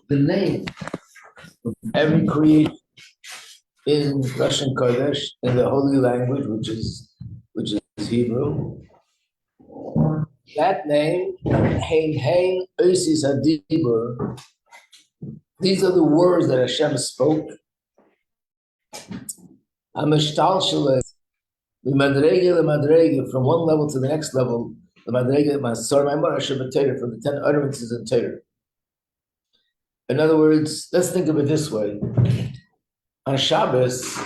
The name of every creation in Russian Chodesh, in the holy language, which is Hebrew. That name, Hein Oisis Hadibur. These are the words that Hashem spoke. Amishtal the madrege, from one level to the next level. The madrege, from the 10 utterances in Torah. In other words, let's think of it this way. On Shabbos,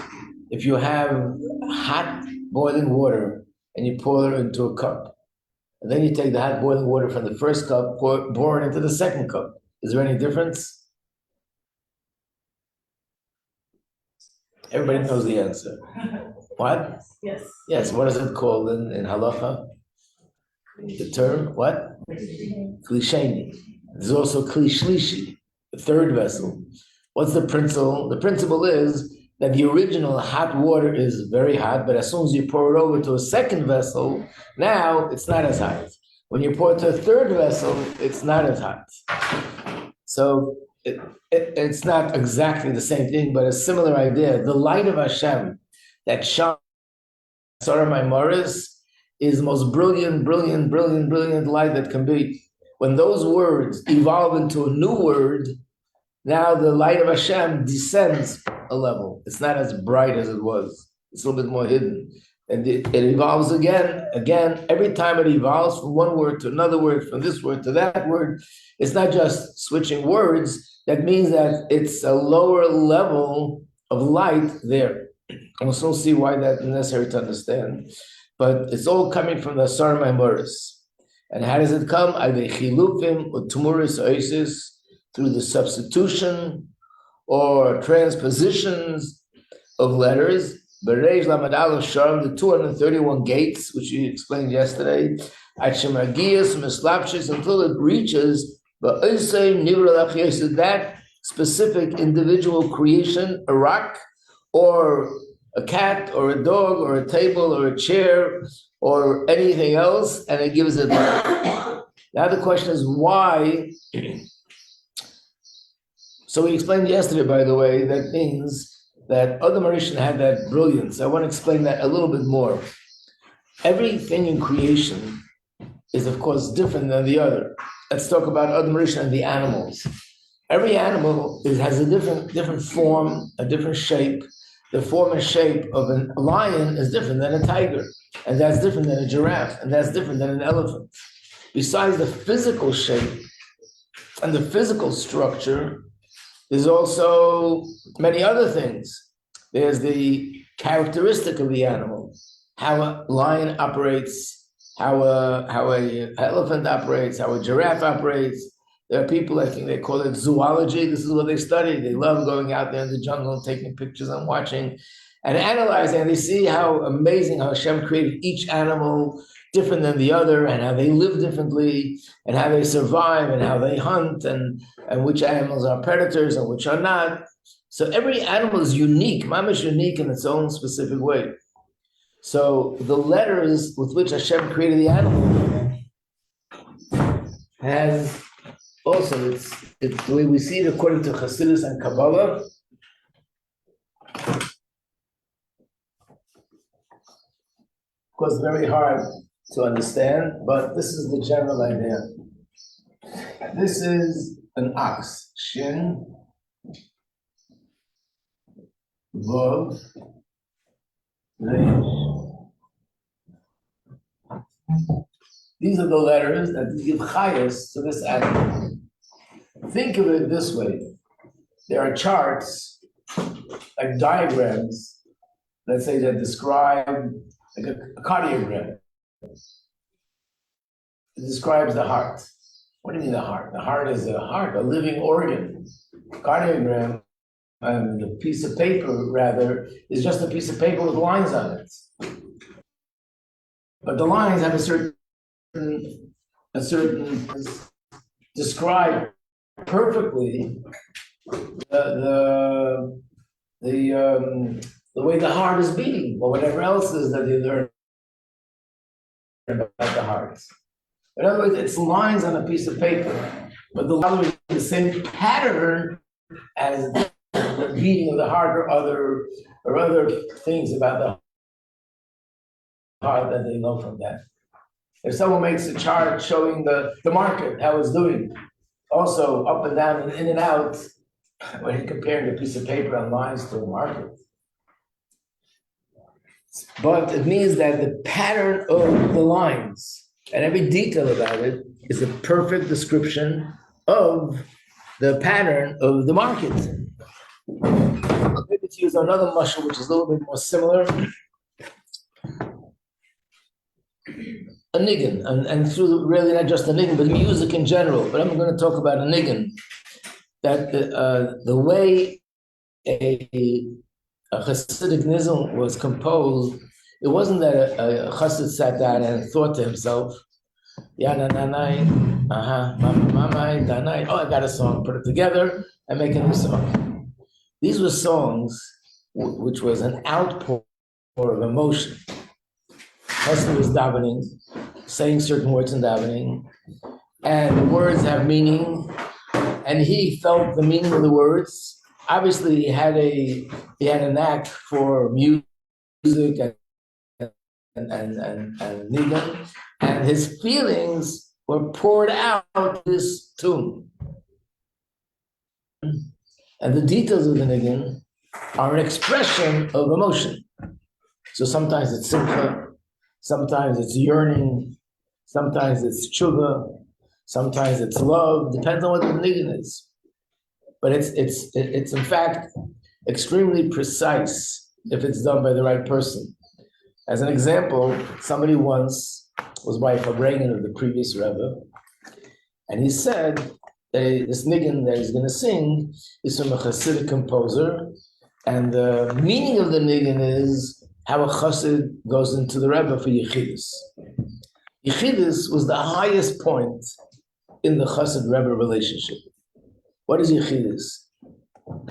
if you have hot boiling water and you pour it into a cup, and then you take the hot boiling water from the first cup, pour it into the second cup, is there any difference? Everybody knows the answer. What? Yes. Yes, what is it called in halacha? The term, what? Klisheni. There's also klishlishi, the third vessel. What's the principle? The principle is that the original hot water is very hot, but as soon as you pour it over to a second vessel, now it's not as hot. When you pour it to a third vessel, it's not as hot. So it's not exactly the same thing, but a similar idea. The light of Hashem that shines Shaar Hayichud is the most brilliant light that can be. When those words evolve into a new word, now the light of Hashem descends a level. It's not as bright as it was. It's a little bit more hidden. And it evolves again. Every time it evolves from one word to another word, from this word to that word, it's not just switching words. That means that it's a lower level of light there. And we'll still see why that's necessary to understand. But it's all coming from the Shaar Hayichud. And how does it come? Through the substitution or transpositions of letters. Bereish Lamed Aleph Sharm, the 231 gates, which you explained yesterday, until it reaches that specific individual creation, a rock, or a cat, or a dog, or a table, or a chair, or anything else, and it gives it life. Now the question is why. So we explained yesterday, by the way, that means that Adam Rishon had that brilliance. I want to explain that a little bit more. Everything in creation is, of course, different than the other. Let's talk about Adam Rishon and the animals. Every animal has a different form, a different shape. The form and shape of a lion is different than a tiger, and that's different than a giraffe, and that's different than an elephant. Besides the physical shape and the physical structure, there's also many other things. There's the characteristic of the animal, how a lion operates, how a elephant operates, how a giraffe operates. There are people, I think they call it zoology. This is what they study. They love going out there in the jungle and taking pictures and watching and analyzing. And they see how amazing how Hashem created each animal different than the other, and how they live differently, and how they survive, and how they hunt, and which animals are predators and which are not. So every animal is unique. Mamash unique in its own specific way. So the letters with which Hashem created the animal has also, it's the way we see it according to Chassidus and Kabbalah. Of course, very hard to understand, but this is the general idea. This is an ox, Shin, Vav, Resh. These are the letters that give chayas to this animal. Think of it this way. There are charts, like diagrams, let's say that describe, like a cardiogram. It describes the heart. What do you mean the heart? The heart is a living organ. Cardiogram, the piece of paper, rather, is just a piece of paper with lines on it. But the lines have a certain describe perfectly the way the heart is beating, or whatever else is that you learn about the heart. In other words, it's lines on a piece of paper. but the following the same pattern as the beating of the heart or other things about the heart that they know from that. If someone makes a chart showing the market, how it's doing, also up and down and in and out, when you're comparing a piece of paper on lines to the market. But it means that the pattern of the lines and every detail about it is a perfect description of the pattern of the market. Maybe to use another muscle, which is a little bit more similar, a niggin, and through really not just a niggin, but music in general. But I'm going to talk about a niggin, that the way a Hasidic nizam was composed, it wasn't that a Chassid sat down and thought to himself, oh, I got a song, put it together and make a new song. These were songs which was an outpour of emotion. Chassid was davening, saying certain words in davening, and the words have meaning, and he felt the meaning of the words. Obviously, he had a knack for music and nigun, and his feelings were poured out in this tune. And the details of the nigun are an expression of emotion. So sometimes it's simcha, sometimes it's yearning, sometimes it's tshuva, sometimes it's love. Depends on what the nigun is. But it's in fact extremely precise if it's done by the right person. As an example, somebody once was by a Fabrengen of the previous Rebbe, and he said that this nigun that he's going to sing is from a Hasidic composer, and the meaning of the nigun is how a Chassid goes into the Rebbe for Yechidus. Yechidus was the highest point in the Chassid-Rebbe relationship. What is Yechidus?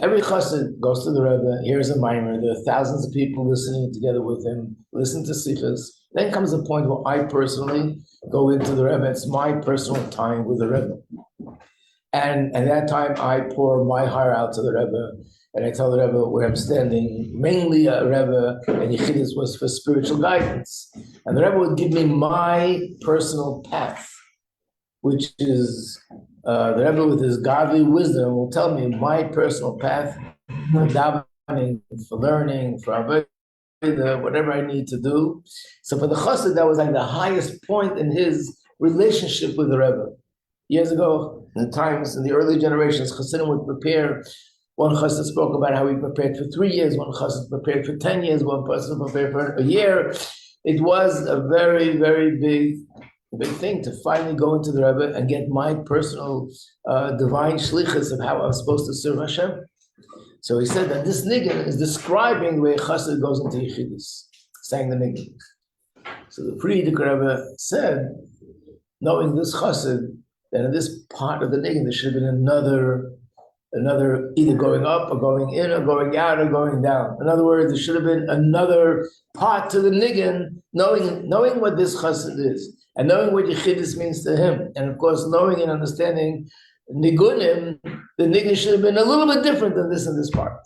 Every Chassid goes to the Rebbe, hears a mimer, there are thousands of people listening together with him, listen to Sichas. Then comes a point where I personally go into the Rebbe. It's my personal time with the Rebbe. And at that time, I pour my heart out to the Rebbe, and I tell the Rebbe where I'm standing, mainly a Rebbe, and Yechidus was for spiritual guidance. And the Rebbe would give me my personal path, which is the Rebbe with his godly wisdom will tell me my personal path for davening, for learning, for avodah, whatever I need to do. So for the Chassid, that was like the highest point in his relationship with the Rebbe. Years ago, in the early generations, Chassidim would prepare. One Chassid spoke about how he prepared for 3 years, one Chassid prepared for 10 years, one person prepared for a year. It was a very, very big thing to finally go into the Rebbe and get my personal divine shlichus of how I'm supposed to serve Hashem. So he said that this nigun is describing the way Chassid goes into Yechidus, sang the nigun. So the Frierdiker Rebbe said, knowing this Chassid, that in this part of the nigun there should have been another either going up or going in or going out or going down. In other words, there should have been another part to the nigun, knowing what this Chassid is. And knowing what Yechidus means to him, and of course knowing and understanding Nigunim, the nigun should have been a little bit different than this and this part.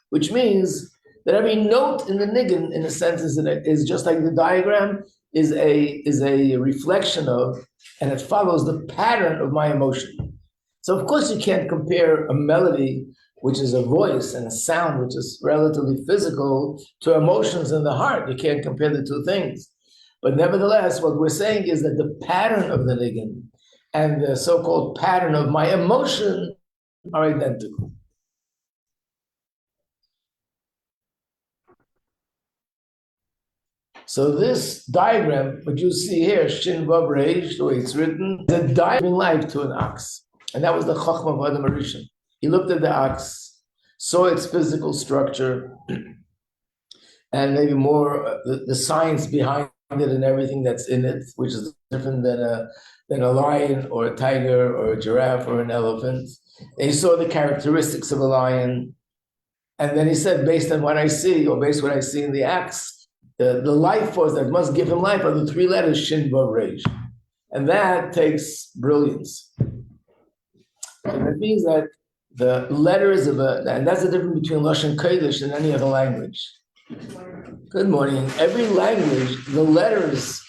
Which means that every note in the nigun, in a sense, is just like the diagram, is a reflection of, and it follows the pattern of my emotion. So of course you can't compare a melody, which is a voice, and a sound, which is relatively physical, to emotions in the heart. You can't compare the two things. But nevertheless, what we're saying is that the pattern of the nigun and the so-called pattern of my emotion are identical. So this diagram, what you see here, Shin Vav Reish, the way it's written, is a diagram life to an ox. And that was the Chachma of Adam Rishon. He looked at the ox, saw its physical structure, and maybe more the science behind it and everything that's in it, which is different than a lion or a tiger or a giraffe or an elephant. And he saw the characteristics of a lion, and then he said, based on what I see, or based on what I see in the ox, the life force that must give him life are the 3 letters Shin Vav Reish, and that takes brilliance. So that means that the letters of and that's the difference between Lashon Kodesh and any other language. Good morning. Every language, the letters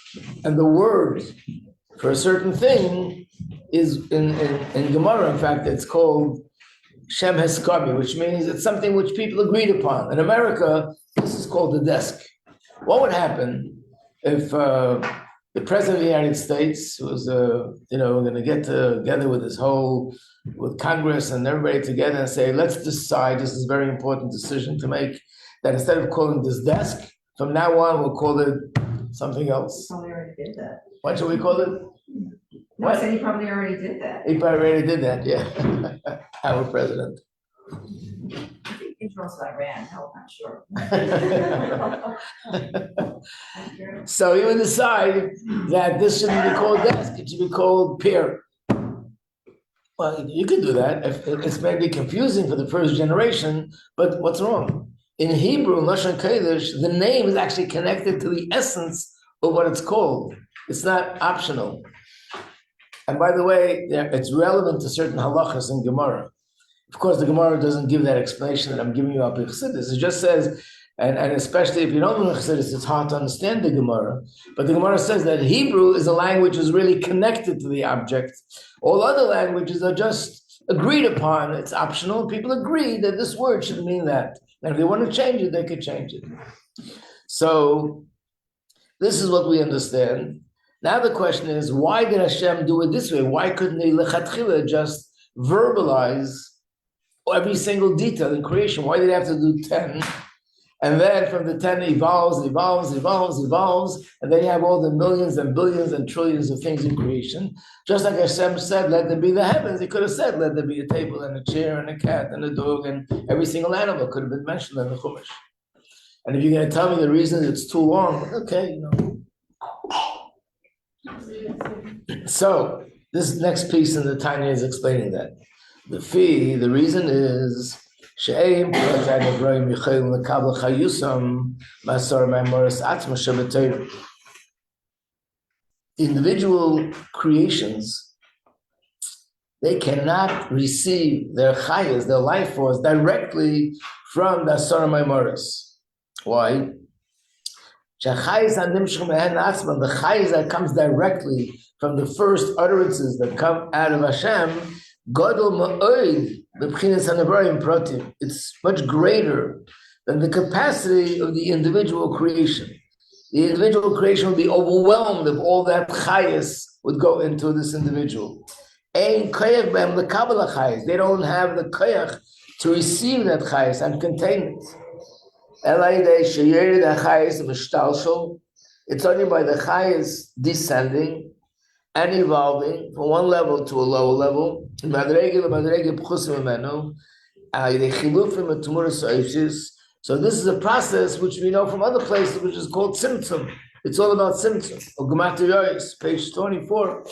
and the words for a certain thing is in Gemara. In fact, it's called Shem Heskami, which means it's something which people agreed upon. In America, this is called the desk. What would happen if the President of the United States was, going to get together with with Congress and everybody together and say, let's decide, this is a very important decision to make, that instead of calling this desk, from now on, we'll call it something else. Probably already did that. What should we call it? No, I said he probably already did that. He probably already did that, yeah. Our president. I think Israel's Iran, no, I'm not sure. So he would decide that this shouldn't be called desk, it should be called pier. Well, you can do that. It's maybe confusing for the first generation, but what's wrong? In Hebrew, Lashon Kodesh, the name is actually connected to the essence of what it's called. It's not optional. And by the way, it's relevant to certain halachas in Gemara. Of course, the Gemara doesn't give that explanation that I'm giving you up in Chassidus. It just says, and especially if you don't know Chassidus, it's hard to understand the Gemara. But the Gemara says that Hebrew is a language that's really connected to the object. All other languages are just agreed upon. It's optional. People agree that this word should mean that. And if they want to change it, they could change it. So this is what we understand. Now the question is, why did Hashem do it this way? Why couldn't he lechatchila just verbalize every single detail in creation? Why did he have to do 10? And then from the 10 evolves, and then you have all the millions and billions and trillions of things in creation. Just like Hashem said, let there be the heavens, he could have said, let there be a table and a chair and a cat and a dog, and every single animal could have been mentioned in the Chumash. And if you're going to tell me the reason it's too long, okay, So this next piece in the Tanya is explaining that. The reason is the individual creations, they cannot receive their chayas, their life force, directly from the Asar Maimoros. Why? The chayas that comes directly from the first utterances that come out of Hashem, it's much greater than the capacity of the individual creation. The individual creation would be overwhelmed if all that chayas would go into this individual. They don't have the koyach to receive that chayas and contain it. It's only by the chayas descending and evolving from one level to a lower level. So this is a process which we know from other places, which is called tzimtzum. It's all about tzimtzum. Page 24,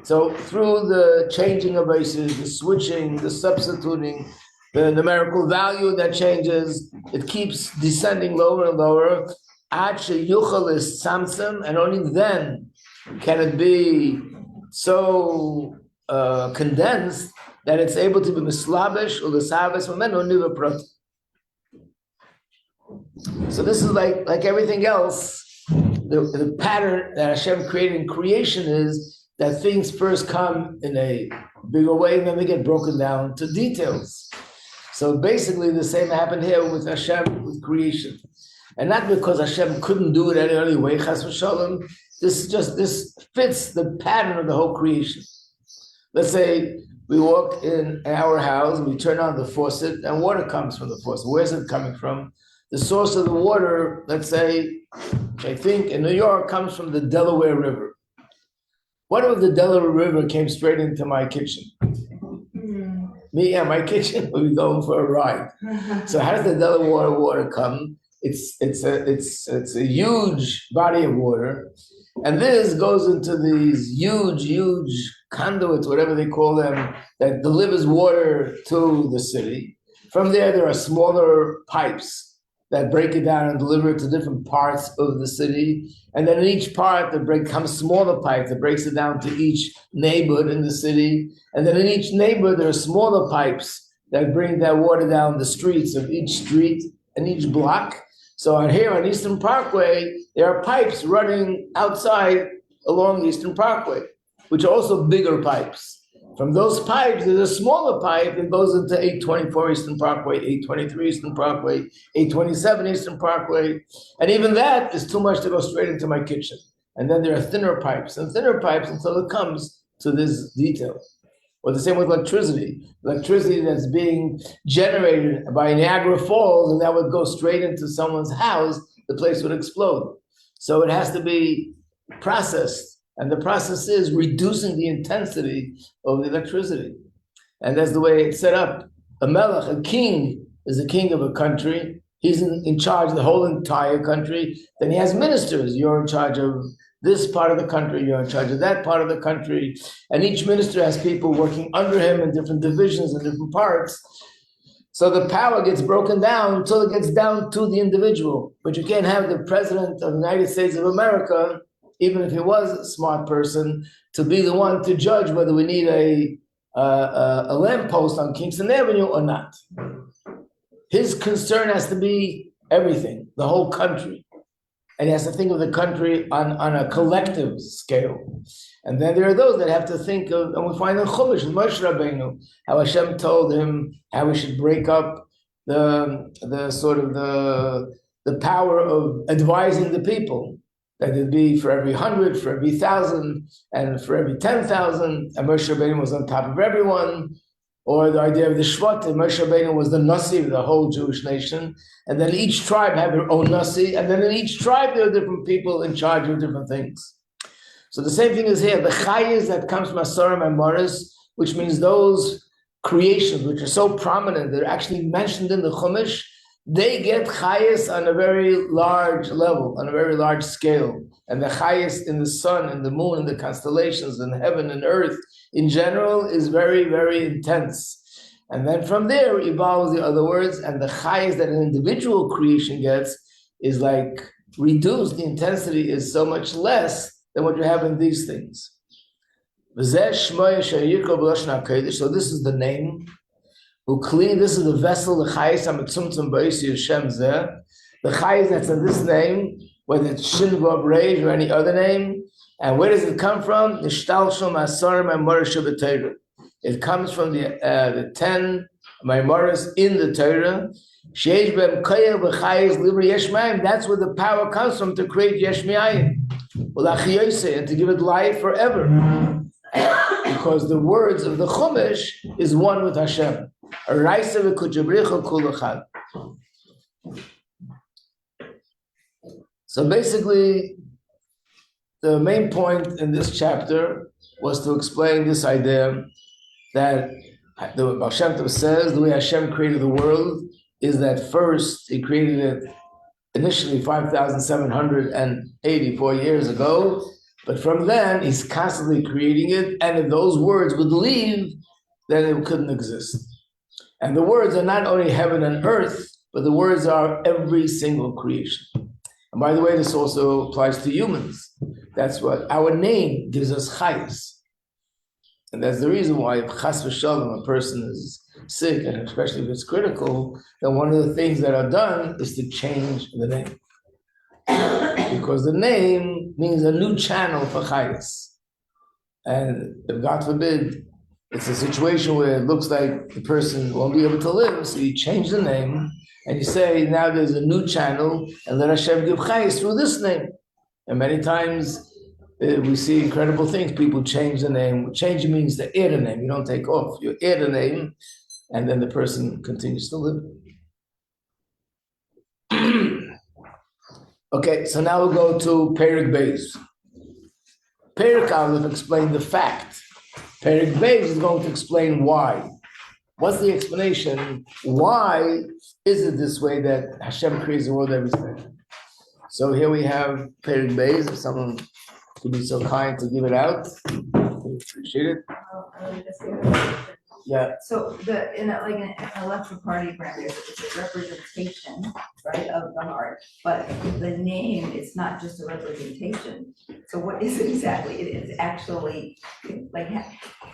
So through the changing of bases, the switching, the substituting, the numerical value that changes, it keeps descending lower and lower. And only then can it be so condensed that it's able to be mislabish or l'saves momento niva prot. So this is like everything else. The pattern that Hashem created in creation is that things first come in a bigger way and then they get broken down to details. So basically the same happened here with Hashem, with creation. And not because Hashem couldn't do it any other way, chas v'shalom. This fits the pattern of the whole creation. Let's say we walk in our house, we turn on the faucet, and water comes from the faucet. Where's it coming from? The source of the water, let's say, I think in New York, comes from the Delaware River. What if the Delaware River came straight into my kitchen? My kitchen would be going for a ride. So how does the Delaware water come? It's a huge body of water, and this goes into these huge conduits, whatever they call them, that delivers water to the city. From there are smaller pipes that break it down and deliver it to different parts of the city. And then in each part, comes smaller pipes that breaks it down to each neighborhood in the city. And then in each neighborhood, there are smaller pipes that bring that water down the streets of each street and each block. So on here on Eastern Parkway, there are pipes running outside along Eastern Parkway, which are also bigger pipes. From those pipes, there's a smaller pipe that goes into 824 Eastern Parkway, 823 Eastern Parkway, 827 Eastern Parkway. And even that is too much to go straight into my kitchen. And then there are thinner pipes until it comes to this detail. Or the same with electricity. Electricity that's being generated by Niagara Falls, and that would go straight into someone's house, the place would explode. So it has to be processed. And the process is reducing the intensity of the electricity. And that's the way it's set up. A melech, a king, is the king of a country. He's in charge of the whole entire country. Then he has ministers. You're in charge of this part of the country. You're in charge of that part of the country. And each minister has people working under him in different divisions and different parts. So the power gets broken down until it gets down to the individual. But you can't have the president of the United States of America, even if he was a smart person, to be the one to judge whether we need a lamppost on Kingston Avenue or not. His concern has to be everything, the whole country. And he has to think of the country on a collective scale. And then there are those that have to think of, and we find in Chodesh, in Moshe Rabbeinu, how Hashem told him how we should break up the power of advising the people. That it'd be for every 100, for every 1,000, and for every 10,000, and Moshe Rabbeinu was on top of everyone. Or the idea of the Shvatim, Moshe Rabbeinu was the Nasi of the whole Jewish nation, and then each tribe had their own Nasi, and then in each tribe there are different people in charge of different things. So the same thing is here, the Chayes that comes from Asarim and Moris, which means those creations which are so prominent, they're actually mentioned in the Chumash, they get chayes on a very large level, on a very large scale. And the chayes in the sun and the moon and the constellations and heaven and earth in general is very, very intense. And then from there evolves the other words, and the chayes that an individual creation gets is like reduced. The intensity is so much less than what you have in these things. So this is the name. This is the vessel, the chayes hamitzumtzum b'osi Hashem zeh. The chayes that's in this name, whether it's Shin Vav Reish or any other name, and where does it come from? The shtalshel ma'asarim ha'moros b'Torah. It comes from the 10 Maimaros in the Torah. Sheish b'hem koyach v'chayes libri yesh mayim. That's where the power comes from to create yesh mayim, and to give it life forever. Because the words of the Chumash is one with Hashem. So basically, the main point in this chapter was to explain this idea that the Baal Shem Tov says the way Hashem created the world is that first He created it initially 5,784 years ago, but from then He's constantly creating it, and if those words would leave, then it couldn't exist. And the words are not only heaven and earth, but the words are every single creation. And by the way, this also applies to humans. That's what our name gives us chayes. And that's the reason why if chas v'shalom, a person is sick, and especially if it's critical, then one of the things that are done is to change the name. Because the name means a new channel for chayes. And if God forbid, it's a situation where it looks like the person won't be able to live, so you change the name, and you say, now there's a new channel, and let Hashem give chayes through this name. And many times, we see incredible things. People change the name. Change means to add a name. You don't take off. You add a name, and then the person continues to live. Okay, so now we'll go to Perek Beis. Perek Aleph explained the fact. Perek Beis is going to explain why. What's the explanation? Why is it this way that Hashem creates the world every second? So here we have Perek Beis. If someone could be so kind to give it out, we appreciate it. Yeah. So in an electrocardiogram, it's a representation, right, of the heart, but the name is not just a representation. So what is it exactly? It is actually, like,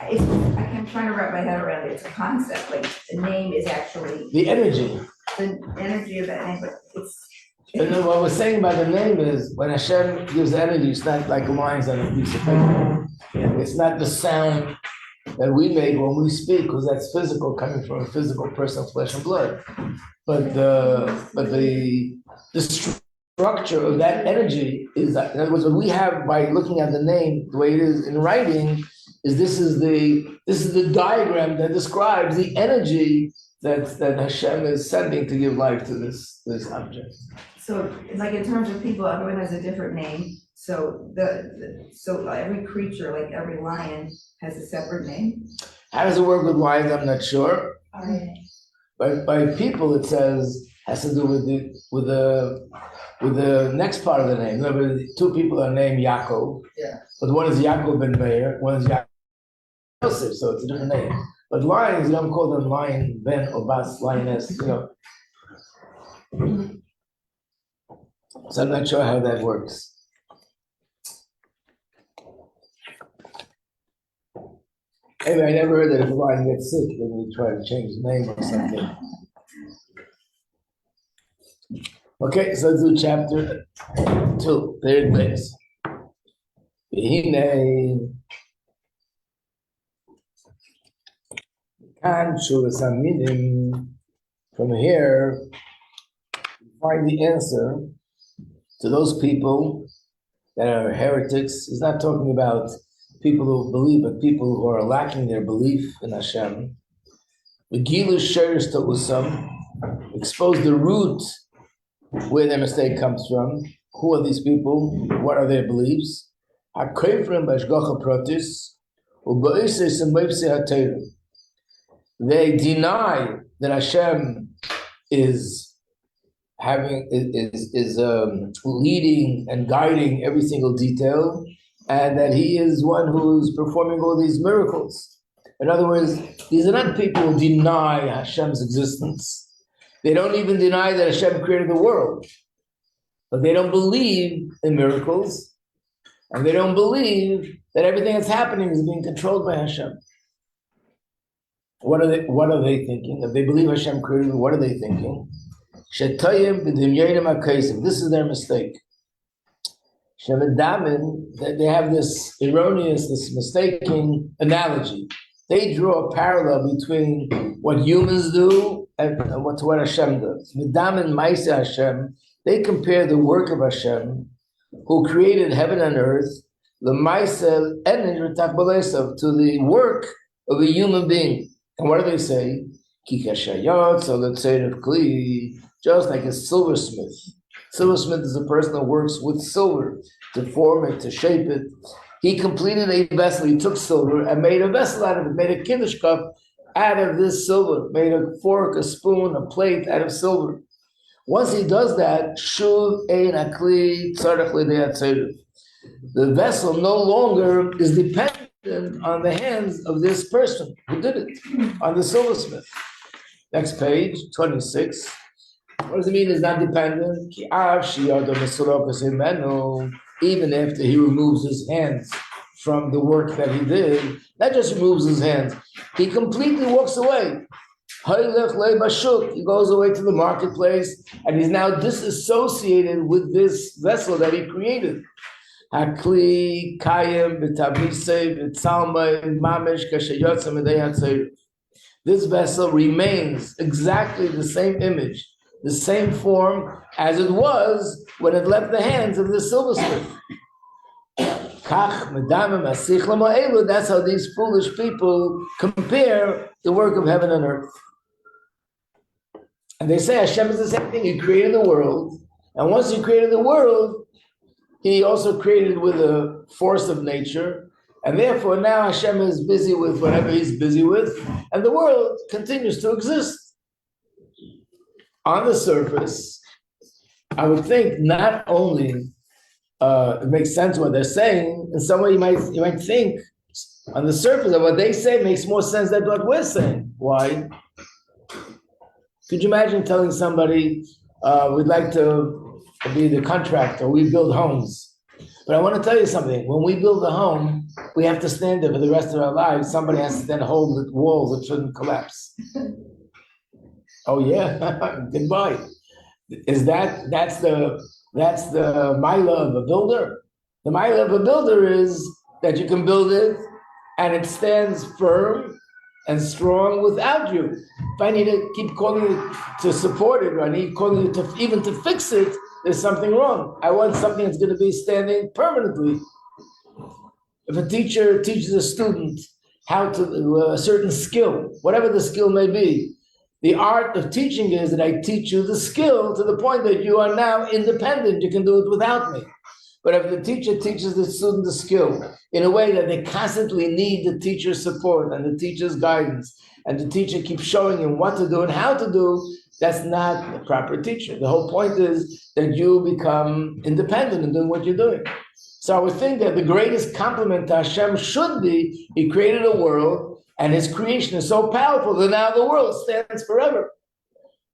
I'm trying to wrap my head around it. It's a concept, like, the name is actually The energy. the energy of that name, but it's. And then what we're saying about the name is when Hashem gives energy, it's not like lines on a piece of paper. It's not the sound that we make when we speak, because that's physical, coming from a physical person of flesh and blood. But the structure of that energy is that, in other words, what we have by looking at the name, the way it is in writing, is this is the diagram that describes the energy that Hashem is sending to give life to this object. So, like, in terms of people, everyone has a different name. So so every creature, like every lion, has a separate name. How does it work with lions? I'm not sure. Okay. But by people, it says has to do with the next part of the name. Remember, two people are named Yaakov. Yeah. But one is Yaakov ben Meir, one is Yaakov Yosef, so it's a different name. But lions, you don't call them lion ben or bas, lioness, So I'm not sure how that works. Anyway, I never heard that if a lion gets sick, then you try to change the name or something. Okay, so let's do chapter 2, third base. From here, find the answer to those people that are heretics. He's not talking about people who believe, but people who are lacking their belief in Hashem. The Gilu Sherish to Usam, expose the root where their mistake comes from. Who are these people? What are their beliefs? They deny that Hashem is leading and guiding every single detail, and that He is one who's performing all these miracles. In other words, these are not people who deny Hashem's existence. They don't even deny that Hashem created the world, but they don't believe in miracles, and they don't believe that everything that's happening is being controlled by Hashem. What are they thinking? If they believe Hashem created, what are they thinking? This is their mistake. They have this erroneous, this mistaken analogy. They draw a parallel between what humans do and what Hashem does. They compare the work of Hashem, who created heaven and earth, to the work of a human being. And what do they say? Just like a silversmith. Silversmith is a person that works with silver to form it, to shape it. He completed a vessel. He took silver and made a vessel out of it, made a kiddush cup out of this silver, made a fork, a spoon, a plate out of silver. Once he does that, the vessel no longer is dependent on the hands of this person who did it, on the silversmith. Next page, 26. What does it mean it's not dependent? Even after he removes his hands from the work that he did, not just removes his hands, he completely walks away. He goes away to the marketplace, and he's now disassociated with this vessel that he created. This vessel remains exactly the same image, the same form as it was when it left the hands of the silversmith. That's how these foolish people compare the work of heaven and earth. And they say Hashem is the same thing. He created the world, and once He created the world, He also created with a force of nature, and therefore now Hashem is busy with whatever He's busy with, and the world continues to exist. On the surface, I would think not only it makes sense what they're saying. In some way, you might think On the surface of what they say makes more sense than what we're saying. Why? Could you imagine telling somebody, we'd like to be the contractor, we build homes. But I want to tell you something. When we build a home, we have to stand there for the rest of our lives. Somebody has to then hold the walls that shouldn't collapse. Oh yeah, goodbye. That's the mila of a builder? The mila of a builder is that you can build it and it stands firm and strong without you. If I need to keep calling you to support it, or I need calling you to even to fix it, there's something wrong. I want something that's going to be standing permanently. If a teacher teaches a student how to a certain skill, whatever the skill may be, the art of teaching is that I teach you the skill to the point that you are now independent. You can do it without me. But if the teacher teaches the student the skill in a way that they constantly need the teacher's support and the teacher's guidance, and the teacher keeps showing him what to do and how to do, that's not a proper teacher. The whole point is that you become independent in doing what you're doing. So I would think that the greatest compliment to Hashem should be, He created a world and His creation is so powerful that now the world stands forever.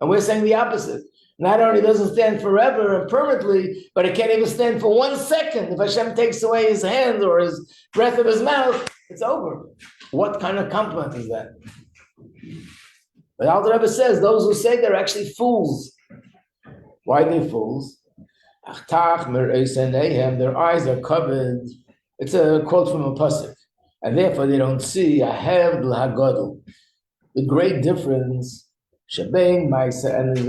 And we're saying the opposite. Not only does it stand forever and permanently, but it can't even stand for 1 second. If Hashem takes away His hand or His breath of His mouth, it's over. What kind of compliment is that? But the Alter Rebbe says those who say they're actually fools. Why are they fools? Their eyes are covered. It's a quote from a pasuk, and therefore they don't see the great difference Shabein Maisa and the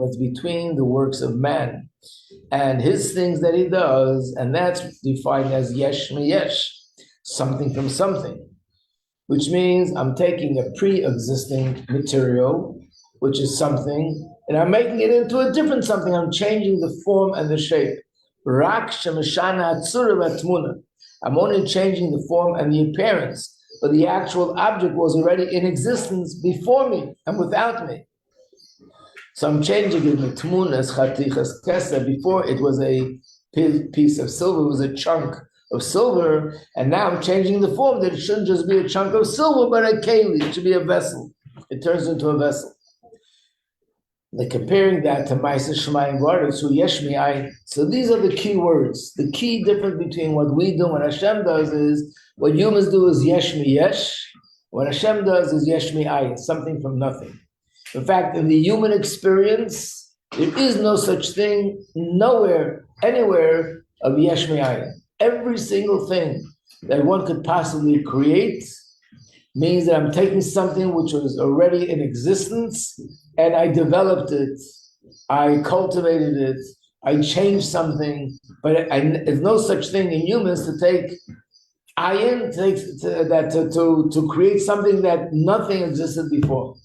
that's between the works of man and his things that he does, and that's defined as yesh meyesh, something from something, which means I'm taking a pre-existing material, which is something, and I'm making it into a different something. I'm changing the form and the shape. Rak shemeshana atzura v'tmuna. I'm only changing the form and the appearance, but the actual object was already in existence before me and without me. So I'm changing it. The tmunas chatichas keser. Before it was a piece of silver, it was a chunk of silver, and now I'm changing the form that it shouldn't just be a chunk of silver, but a keli. It should be a vessel. It turns into a vessel. Like comparing that to Ma'aseh Shemayim V'Aretz, who yesh mi'ayin. So these are the key words. The key difference between what we do and what Hashem does is, what humans do is yesh mi'yesh. What Hashem does is yesh mi'ayin, something from nothing. In fact, in the human experience, there is no such thing nowhere, anywhere of yesh mi'ayin. Every single thing that one could possibly create means that I'm taking something which was already in existence and I developed it, I cultivated it, I changed something, but there's no such thing in humans to take ayin, to create something that nothing existed before.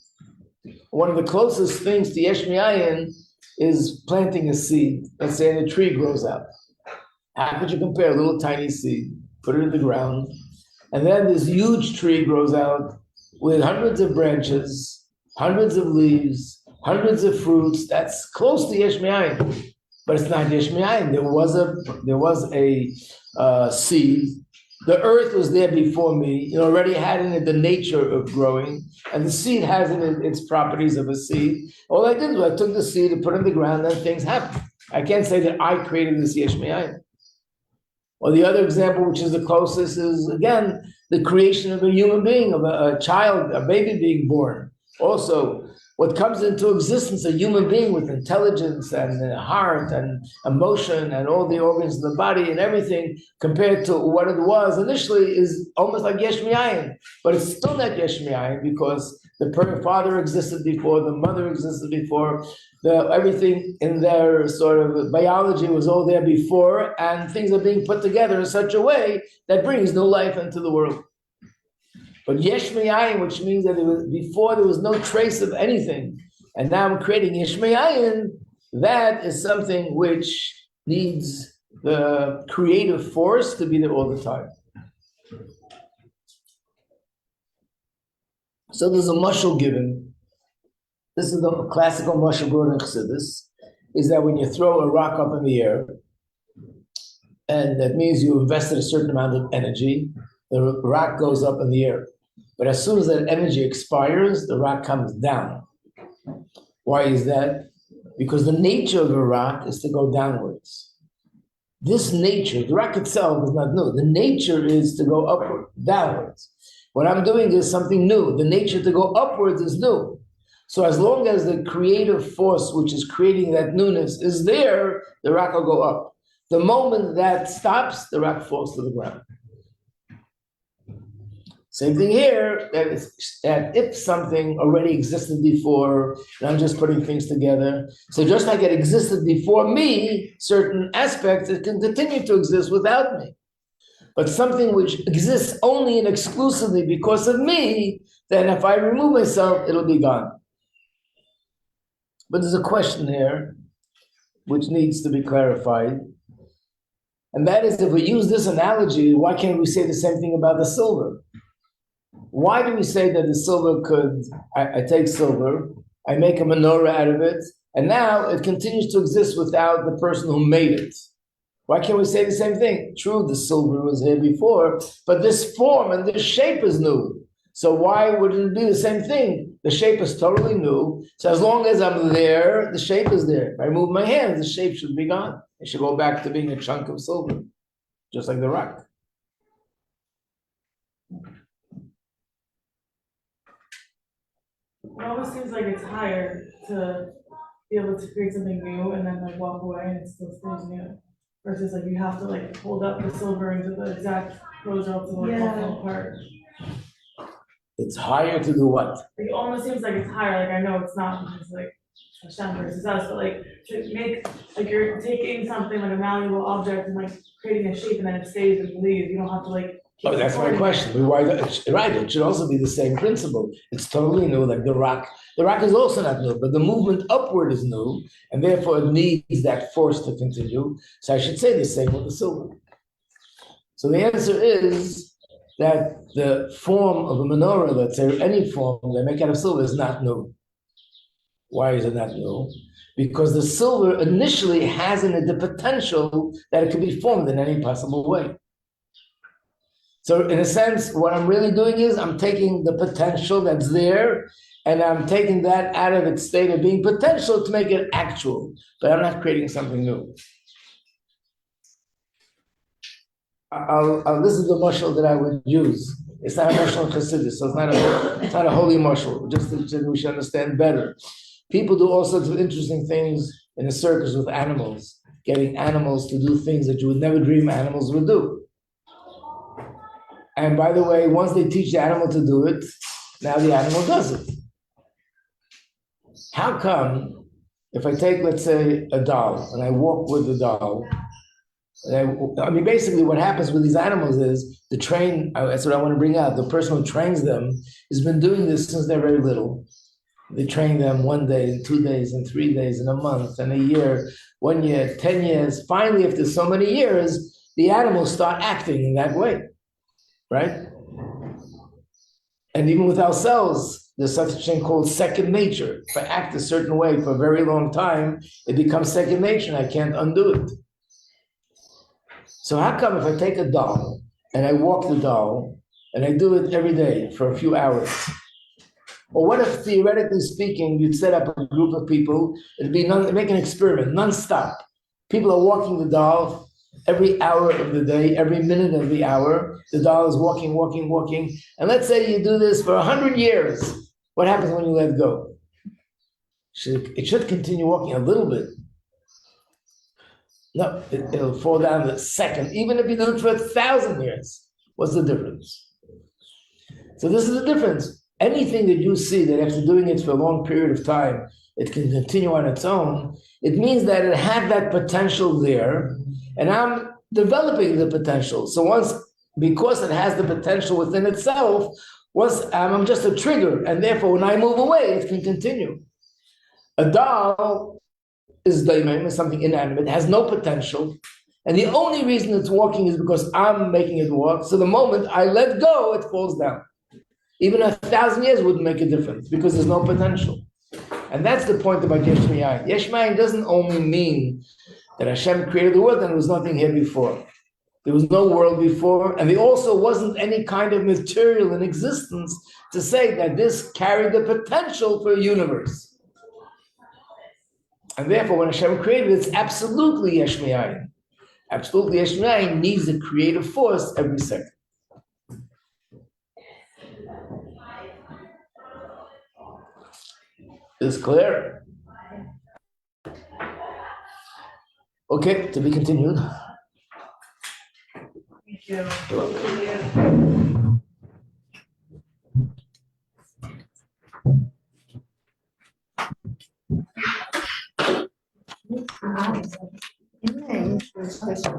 One of the closest things to yesh mi'ayin is planting a seed. Let's say a tree grows out. How could you compare a little tiny seed, put it in the ground, and then this huge tree grows out with hundreds of branches, hundreds of leaves, hundreds of fruits? That's close to yesh mi'ayin, but it's not yesh mi'ayin. There was a seed. The earth was there before me. It already had in it the nature of growing, and the seed has in it its properties of a seed. All I did was I took the seed and put it in the ground, and things happened. I can't say that I created this yesh mi'ayin. Or the other example, which is the closest, is again the creation of a human being, of a child, a baby being born. Also, what comes into existence, a human being with intelligence and a heart and emotion and all the organs of the body and everything, compared to what it was initially, is almost like yesh mi'ayin. But it's still not yesh mi'ayin because the father existed before, the mother existed before, everything in their sort of biology was all there before, and things are being put together in such a way that brings new life into the world. But yesh mi'ayin, which means that before there was no trace of anything, and now I'm creating yesh mi'ayin, that is something which needs the creative force to be there all the time. So there's a mashal given. This is the classical mashal brought in Chassidus, is that when you throw a rock up in the air, and that means you invested a certain amount of energy, the rock goes up in the air. But as soon as that energy expires, the rock comes down. Why is that? Because the nature of a rock is to go downwards. This nature, the rock itself is not new. The nature is to go upward, downwards. What I'm doing is something new. The nature to go upwards is new. So as long as the creative force, which is creating that newness, is there, the rock will go up. The moment that stops, the rock falls to the ground. Same thing here, that if something already existed before, and I'm just putting things together, so just like it existed before me, certain aspects, it can continue to exist without me. But something which exists only and exclusively because of me, then if I remove myself, it'll be gone. But there's a question here which needs to be clarified. And that is, if we use this analogy, why can't we say the same thing about the silver? Why do we say that the silver could, I take silver, I make a menorah out of it, and now it continues to exist without the person who made it? Why can't we say the same thing? True, the silver was here before, but this form and this shape is new. So why wouldn't it be the same thing? The shape is totally new. So as long as I'm there, the shape is there. If I move my hands, the shape should be gone. It should go back to being a chunk of silver, just like the rock. It almost seems like it's higher to be able to create something new and then like walk away and it still stays new. Versus like you have to like hold up the silver into the exact result to like all fall apart. It's higher to do what? Like, it almost seems like it's higher. Like I know it's not because like Hashem versus us, but like to make like you're taking something like a malleable object and like creating a shape and then it stays and leaves. You don't have to like. Oh, that's my question. Why? Right, it should also be the same principle. It's totally new, like the rock. The rock is also not new, but the movement upward is new, and therefore it needs that force to continue. So I should say the same with the silver. So the answer is that the form of a menorah, let's say, or any form they make out of silver, is not new. Why is it not new? Because the silver initially has in it the potential that it can be formed in any possible way. So in a sense, what I'm really doing is I'm taking the potential that's there and I'm taking that out of its state of being potential to make it actual, but I'm not creating something new. This is the mashal that I would use. It's not a mashal in Chassidus, so it's not a holy mashal, just so we should understand better. People do all sorts of interesting things in a circus with animals, getting animals to do things that you would never dream animals would do. And by the way, once they teach the animal to do it, now the animal does it. How come if I take, let's say, a doll and I walk with the doll, and basically what happens with these animals is that's what I want to bring out. The person who trains them has been doing this since they're very little. They train them 1 day, and 2 days, and 3 days, and a month, and a year, 1 year, 10 years. Finally, after so many years, the animals start acting in that way. Right? And even with ourselves, there's such a thing called second nature. If I act a certain way for a very long time, it becomes second nature and I can't undo it. So how come if I take a doll and I walk the doll and I do it every day for a few hours? Or what if, theoretically speaking, you'd set up a group of people, it'd be make an experiment, non-stop. People are walking the doll every hour of the day, every minute of the hour, the doll is walking, walking, walking. And let's say you do this for 100 years. What happens when you let go? It should continue walking a little bit. No, it'll fall down the second, even if you do it for 1,000 years. What's the difference? So this is the difference. Anything that you see that after doing it for a long period of time, it can continue on its own, it means that it had that potential there, and I'm developing the potential. So because it has the potential within itself, I'm just a trigger, and therefore when I move away, it can continue. A doll is something inanimate, has no potential, and the only reason it's walking is because I'm making it walk. So the moment I let go, it falls down. Even 1,000 years wouldn't make a difference because there's no potential. And that's the point about Yesh Mayin. Yesh Mayin doesn't only mean that Hashem created the world and there was nothing here before. There was no world before, and there also wasn't any kind of material in existence to say that this carried the potential for a universe. And therefore, when Hashem created, it's absolutely yesh me'ayin. Absolutely yesh me'ayin needs a creative force every second. Is clear? Okay, to be continued. Thank you. In the first question,